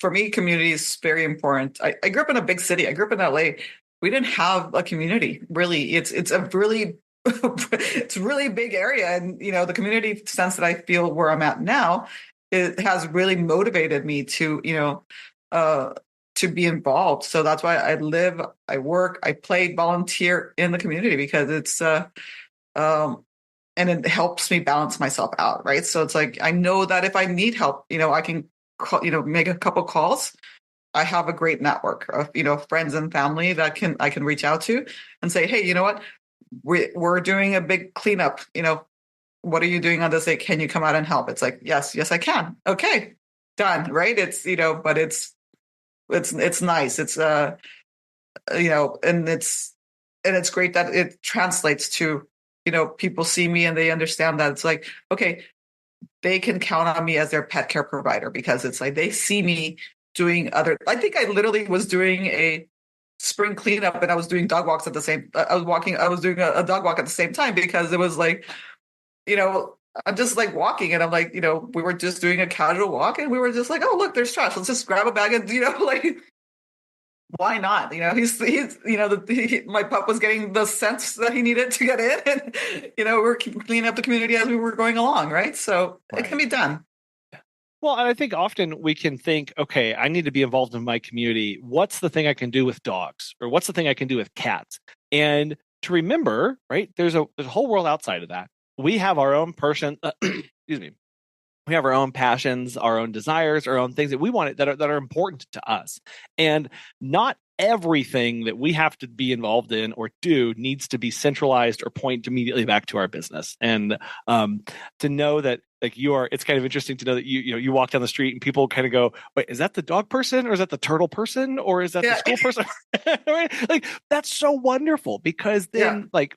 for me, community is very important. I grew up in a big city. I grew up in LA. We didn't have a community really. It's a really it's a really big area, and the community sense that I feel where I'm at now, it has really motivated me to to be involved. So that's why I live, I work, I play, volunteer in the community, because it's um and it helps me balance myself out, right? So it's like I know that if I need help, I can call, make a couple calls. I have a great network of friends and family that I can reach out to and say, hey, you know what, we're doing a big cleanup. What are you doing on this day? Can you come out and help? It's like, yes, I can. Okay, done. Right? It's but it's nice. It's and it's great that it translates to people see me and they understand that it's like, okay, they can count on me as their pet care provider, because it's like they see me doing other. I think I literally was doing a spring cleanup, and I was doing dog walks at the same. I was doing a dog walk at the same time, because it was like, I'm just like walking, and I'm like, we were just doing a casual walk, and we were just like, oh, look, there's trash. Let's just grab a bag and like, why not? He's my pup was getting the sense that he needed to get in, and we're cleaning up the community as we were going along, right? So It can be done. Well, and I think often we can think, okay, I need to be involved in my community. What's the thing I can do with dogs, or what's the thing I can do with cats? And to remember, right, there's a whole world outside of that. We have our own excuse me. We have our own passions, our own desires, our own things that we want that are important to us. And not everything that we have to be involved in or do needs to be centralized or point immediately back to our business. And to know that, like, it's kind of interesting to know that you walk down the street and people kind of go, wait, is that the dog person, or is that the turtle person, or is that the school person? Right? Like, that's so wonderful, because then like,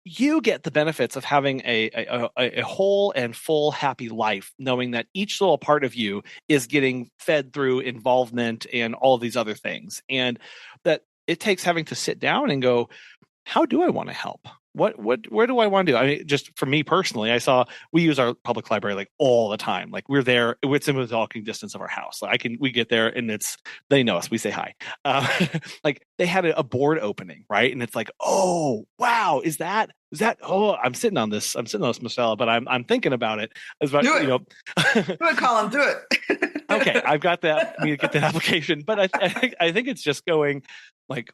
you get the benefits of having a whole and full happy life, knowing that each little part of you is getting fed through involvement and all of these other things. And that it takes having to sit down and go, how do I want to help? Where do I want to do? I mean, just for me personally, we use our public library like all the time. Like, we're there, it's in within walking distance of our house. We get there and they know us, we say hi. Like, they had a board opening, right? And it's like, oh, wow, is that, oh, I'm sitting on this, Maricella, but I'm thinking about it. Do it. Do it, Colin, do it. Okay, I've got that. I need to get that application. But I think it's just going like,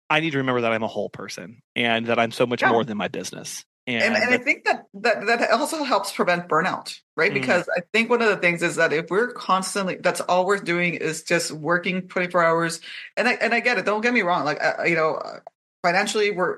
I need to remember that I'm a whole person, and that I'm so much more than my business. And I think that also helps prevent burnout, right? Because I think one of the things is that if we're constantly, that's all we're doing is just working 24 hours. And I get it. Don't get me wrong. Like, financially, we're,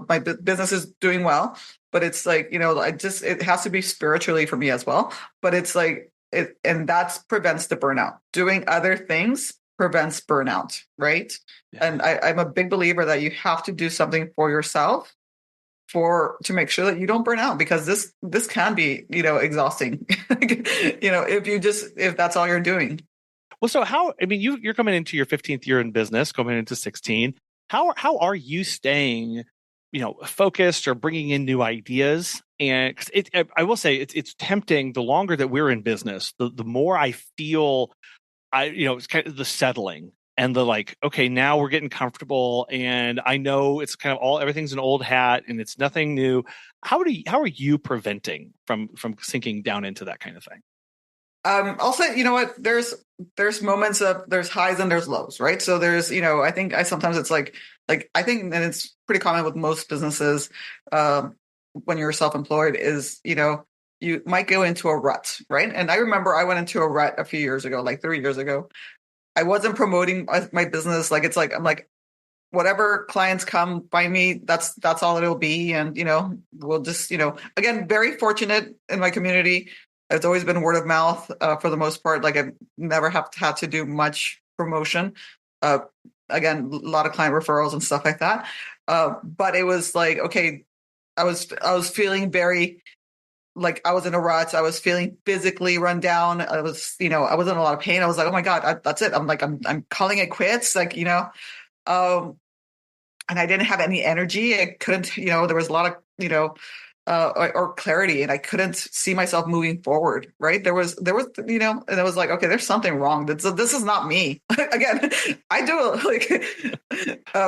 my business is doing well, but it's like, it has to be spiritually for me as well. But it's like, and that prevents the burnout. Doing other things prevents burnout, right? Yeah. And I'm a big believer that you have to do something for yourself to make sure that you don't burn out, because this can be, exhausting, if that's all you're doing. Well, so you're coming into your 15th year in business, coming into 16. How are you staying, focused or bringing in new ideas? And I will say it's tempting. The longer that we're in business, the more I feel, it's kind of the settling and the like, okay, now we're getting comfortable, and I know it's kind of everything's an old hat and it's nothing new. How are you preventing from sinking down into that kind of thing? I'll say, there's moments of, there's highs and there's lows, right? So there's, I think sometimes it's like I think, and it's pretty common with most businesses, when you're self-employed, is, you might go into a rut, right? And I remember I went into a rut a few years ago, like 3 years ago. I wasn't promoting my business. Like, it's like, I'm like, whatever clients come find me, that's all it'll be. And, we'll just, again, very fortunate in my community. It's always been word of mouth for the most part. Like, I've never had to do much promotion. again, a lot of client referrals and stuff like that. But it was like, okay, I was feeling very like I was in a rut. I was feeling physically run down. I was, I was in a lot of pain. I was like, oh my God, that's it. I'm calling it quits. Like, um, and I didn't have any energy. I couldn't, there was a lot of, or clarity, and I couldn't see myself moving forward. Right. And it was like, okay, there's something wrong. This is not me. Again, I do like,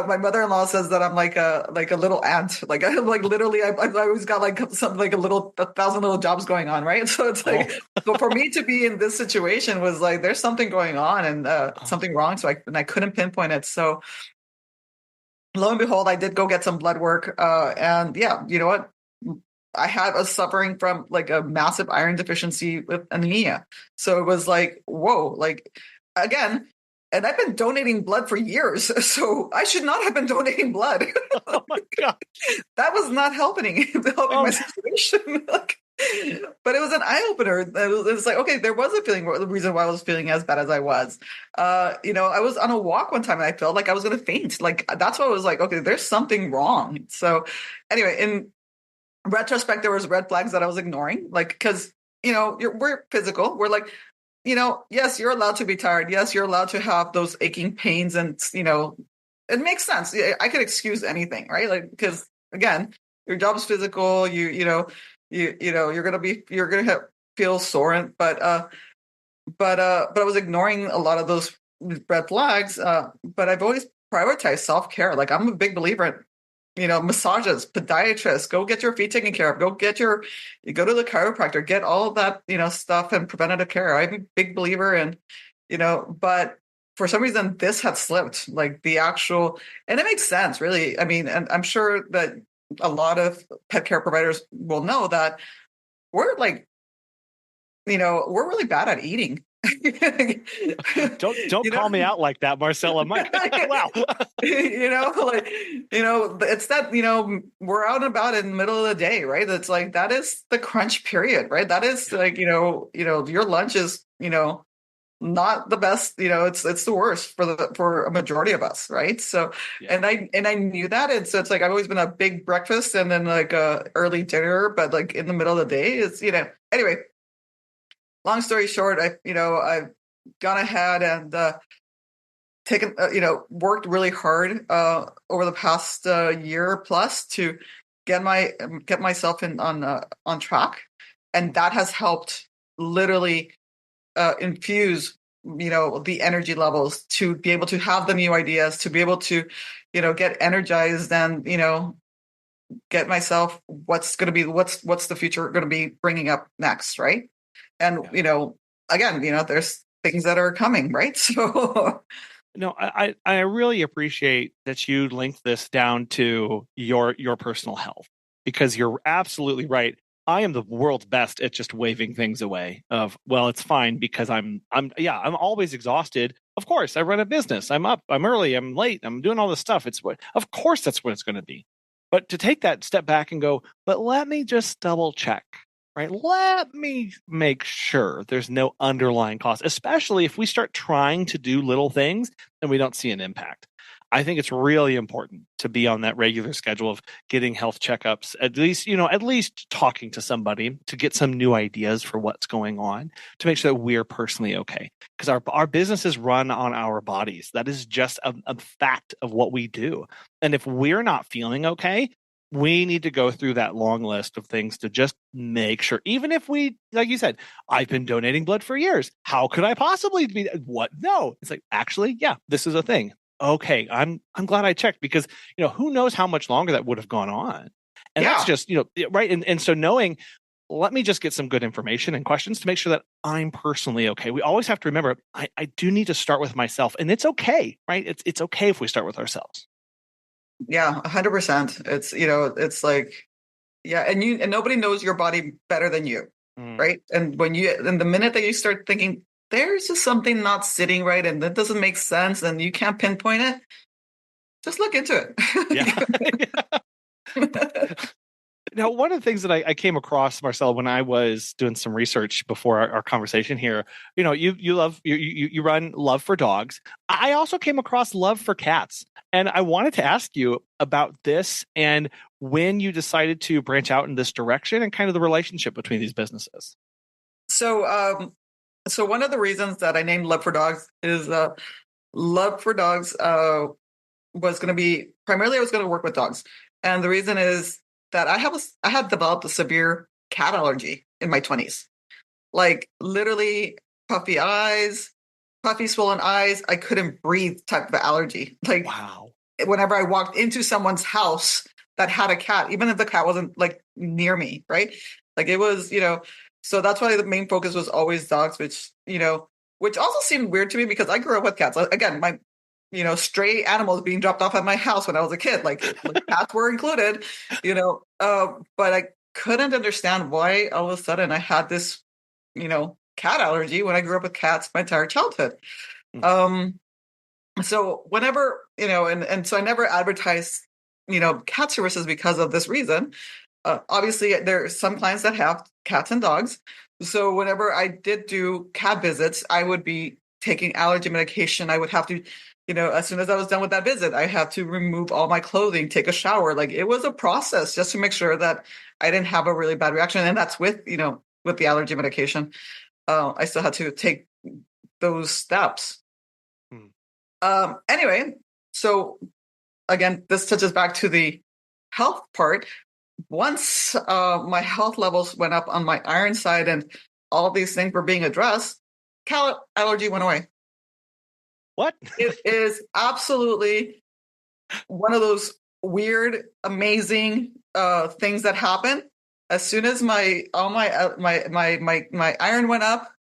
my mother-in-law says that I'm like a little ant. Like I'm like, literally, I've always got like something like a thousand little jobs going on. Right. So it's like, so for me to be in this situation was like, there's something going on and something wrong. So I couldn't pinpoint it. So lo and behold, I did go get some blood work. And yeah, you know what? I was suffering from like a massive iron deficiency with anemia. So it was like, whoa, like again, and I've been donating blood for years. So I should not have been donating blood. Oh my God. That was not helping my situation. But it was an eye opener. It was like, okay, there was the reason why I was feeling as bad as I was. I was on a walk one time and I felt like I was going to faint. Like that's why I was like, okay, there's something wrong. So anyway, in retrospect, there was red flags that I was ignoring, like, because, we're physical. We're like, yes, you're allowed to be tired. Yes, you're allowed to have those aching pains. And, it makes sense. I could excuse anything, right? Like, because again, your job's physical, you're going to feel sore. But I was ignoring a lot of those red flags. But I've always prioritized self-care. Like I'm a big believer in, massages, podiatrists, go get your feet taken care of, you go to the chiropractor, get all of that, stuff and preventative care. I'm a big believer in, but for some reason this had slipped, like and it makes sense, really. I mean, and I'm sure that a lot of pet care providers will know that we're like, we're really bad at eating. Don't call me out like that, Maricella. Wow. It's that, we're out and about in the middle of the day, right? It's like, that is the crunch period, right? That is like, your lunch is, not the best, it's the worst for a majority of us. Right. So, yeah. and I knew that. And so it's like, I've always been a big breakfast and then like a early dinner, but like in the middle of the day is, anyway, long story short, I've gone ahead and taken, worked really hard over the past year plus to get myself on track, and that has helped literally infuse the energy levels to be able to have the new ideas, to be able to get energized and get myself what's the future going to be bringing up next, right? And again, there's things that are coming, right? So no, I really appreciate that you linked this down to your personal health, because you're absolutely right. I am the world's best at just waving things away of, well, it's fine because I'm always exhausted. Of course, I run a business. I'm up, I'm early, I'm late, I'm doing all this stuff. Of course that's what it's going to be. But to take that step back and go, but let me just double check, right? Let me make sure there's no underlying cause, especially if we start trying to do little things and we don't see an impact. I think it's really important to be on that regular schedule of getting health checkups, at least talking to somebody to get some new ideas for what's going on, to make sure that we're personally okay. Because our businesses run on our bodies. That is just a fact of what we do. And if we're not feeling okay, we need to go through that long list of things to just make sure, even if we, like you said, I've been donating blood for years. How could I possibly be? What? No, it's like, actually, yeah, this is a thing. Okay, I'm glad I checked, because who knows how much longer that would have gone on. And that's just right. And so knowing, let me just get some good information and questions to make sure that I'm personally okay. We always have to remember, I do need to start with myself, and it's okay, right? It's okay if we start with ourselves. Yeah, 100%. It's it's like, yeah, and nobody knows your body better than you, right? And the minute that you start thinking, there's just something not sitting right and that doesn't make sense and you can't pinpoint it, just look into it. Yeah. Now, one of the things that I came across, Marcella, when I was doing some research before our conversation here, you love you run Love for Dogs. I also came across Love for Cats, and I wanted to ask you about this and when you decided to branch out in this direction and kind of the relationship between these businesses. So one of the reasons that I named Love for Dogs is Love for Dogs was going to be primarily I was going to work with dogs, and the reason is that I had developed a severe cat allergy in my 20s, like literally puffy eyes, puffy swollen eyes. I couldn't breathe type of allergy. Like Wow. whenever I walked into someone's house that had a cat, even if the cat wasn't like near me, right? Like it was, so that's why the main focus was always dogs, which also seemed weird to me because I grew up with cats. Again, my stray animals being dropped off at my house when I was a kid, like cats were included, but I couldn't understand why all of a sudden I had this, cat allergy when I grew up with cats my entire childhood. So whenever, and so I never advertised, cat services because of this reason. Obviously, there are some clients that have cats and dogs. So whenever I did do cat visits, I would be taking allergy medication. I would have to, as soon as I was done with that visit, I had to remove all my clothing, take a shower. Like it was a process just to make sure that I didn't have a really bad reaction. And that's with the allergy medication. I still had to take those steps. Anyway, so again, this touches back to the health part. Once my health levels went up on my iron side and all these things were being addressed, cat allergy went away. What? It is absolutely one of those weird, amazing things that happen. As soon as my iron went up,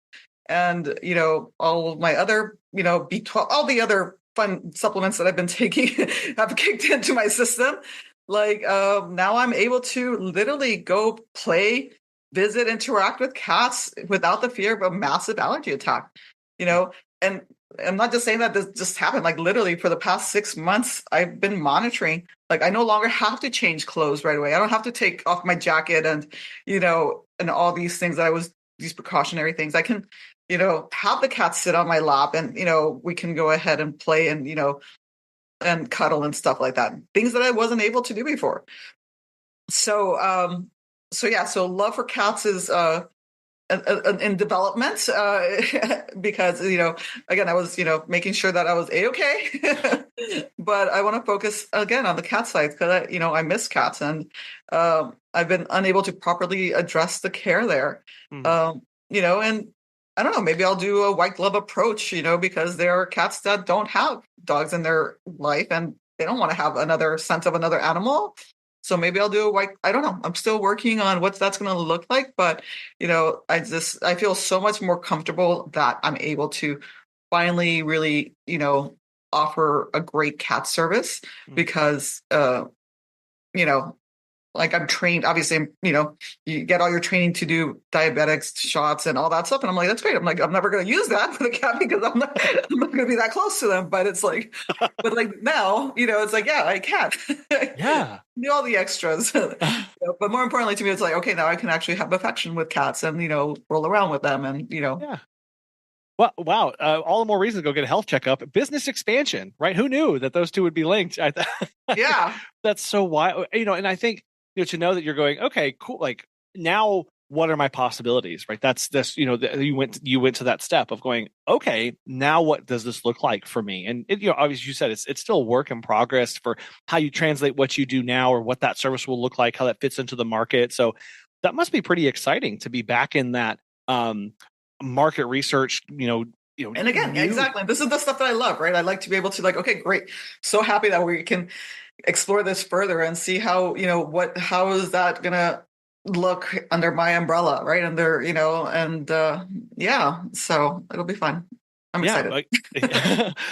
and all of my other B12, all the other fun supplements that I've been taking have kicked into my system. Like now I'm able to literally go play, visit, interact with cats without the fear of a massive allergy attack. And I'm not just saying that this just happened. Like literally for the past 6 months, I've been monitoring. Like I no longer have to change clothes right away. I don't have to take off my jacket and and all these things these precautionary things. I can have the cat sit on my lap and we can go ahead and play and and cuddle and stuff like that. Things that I wasn't able to do before. So so Love for Cats is in development because again I was making sure that I was a-okay, but I want to focus again on the cat side because I miss cats and I've been unable to properly address the care there. And I don't know, maybe I'll do a white glove approach, because there are cats that don't have dogs in their life and they don't want to have another sense of another animal. So maybe I'll do I don't know. I'm still working on what that's going to look like, but I feel so much more comfortable that I'm able to finally really, offer a great cat service because, like I'm trained, obviously, you get all your training to do diabetics shots and all that stuff. And I'm like, that's great. I'm like, I'm never going to use that for the cat because I'm not going to be that close to them. But it's like, but like now, it's like, yeah, I can. Yeah. Do all the extras. But more importantly to me, it's like, okay, now I can actually have affection with cats and, roll around with them and, Yeah. Well, wow. All the more reason to go get a health checkup. Business expansion, right? Who knew that those two would be linked? Yeah. That's so wild. And I think, to know that you're going, okay, cool. Like now, what are my possibilities, right? That's this, you went to that step of going, okay, now what does this look like for me? And obviously you said it's still a work in progress for how you translate what you do now or what that service will look like, how that fits into the market. So that must be pretty exciting to be back in that market research, and again, exactly. This is the stuff that I love, right? I like to be able to okay, great. So happy that we can explore this further and see how, how is that going to look under my umbrella, right? Under, so it'll be fun. I'm excited.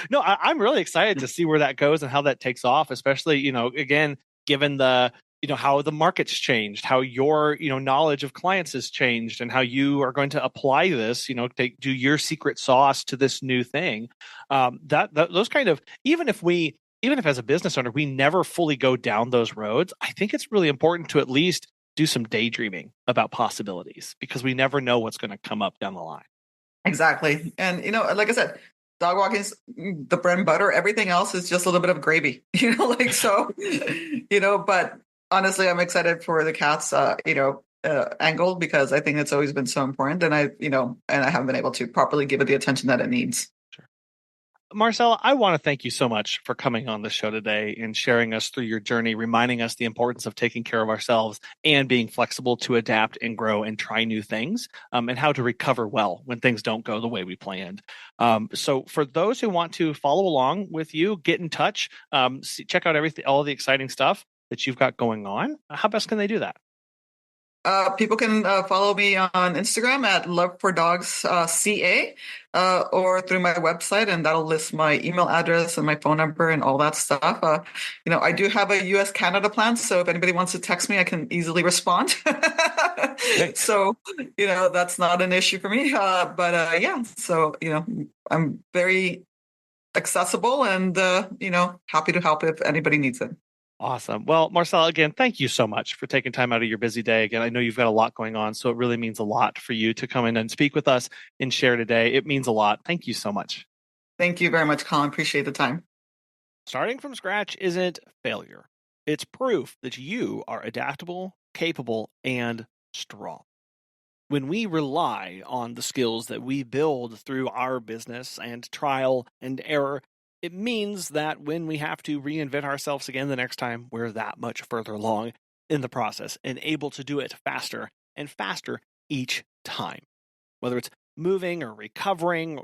No, I'm really excited to see where that goes and how that takes off, especially, again, given the, how the market's changed, how your, knowledge of clients has changed and how you are going to apply this, do your secret sauce to this new thing. Those kind of, even if as a business owner, we never fully go down those roads, I think it's really important to at least do some daydreaming about possibilities because we never know what's going to come up down the line. Exactly. And, like I said, dog walking is the bread and butter. Everything else is just a little bit of gravy, so, but honestly, I'm excited for the cats, angle because I think it's always been so important. And I haven't been able to properly give it the attention that it needs. Maricella, I want to thank you so much for coming on the show today and sharing us through your journey, reminding us the importance of taking care of ourselves and being flexible to adapt and grow and try new things, and how to recover well when things don't go the way we planned. So for those who want to follow along with you, get in touch, check out all the exciting stuff that you've got going on. How best can they do that? People can follow me on Instagram at Love for Dogs CA, or through my website, and that'll list my email address and my phone number and all that stuff. I do have a U.S. Canada plan, so if anybody wants to text me, I can easily respond. So that's not an issue for me. So I'm very accessible and happy to help if anybody needs it. Awesome. Well, Maricella, again, thank you so much for taking time out of your busy day. Again, I know you've got a lot going on, so it really means a lot for you to come in and speak with us and share today. It means a lot. Thank you so much. Thank you very much, Colin. Appreciate the time. Starting from scratch isn't failure. It's proof that you are adaptable, capable, and strong. When we rely on the skills that we build through our business and trial and error, it means that when we have to reinvent ourselves again the next time, we're that much further along in the process and able to do it faster and faster each time. Whether it's moving or recovering,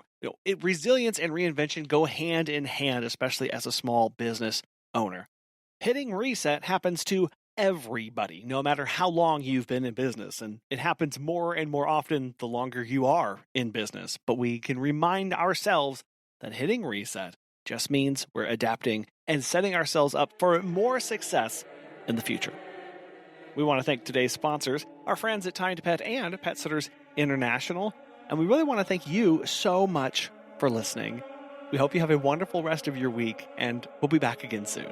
resilience and reinvention go hand in hand, especially as a small business owner. Hitting reset happens to everybody, no matter how long you've been in business, and it happens more and more often the longer you are in business. But we can remind ourselves that hitting reset just means we're adapting and setting ourselves up for more success in the future. We want to thank today's sponsors, our friends at Time to Pet and Pet Sitters International, and we really want to thank you so much for listening. We hope you have a wonderful rest of your week, and we'll be back again soon.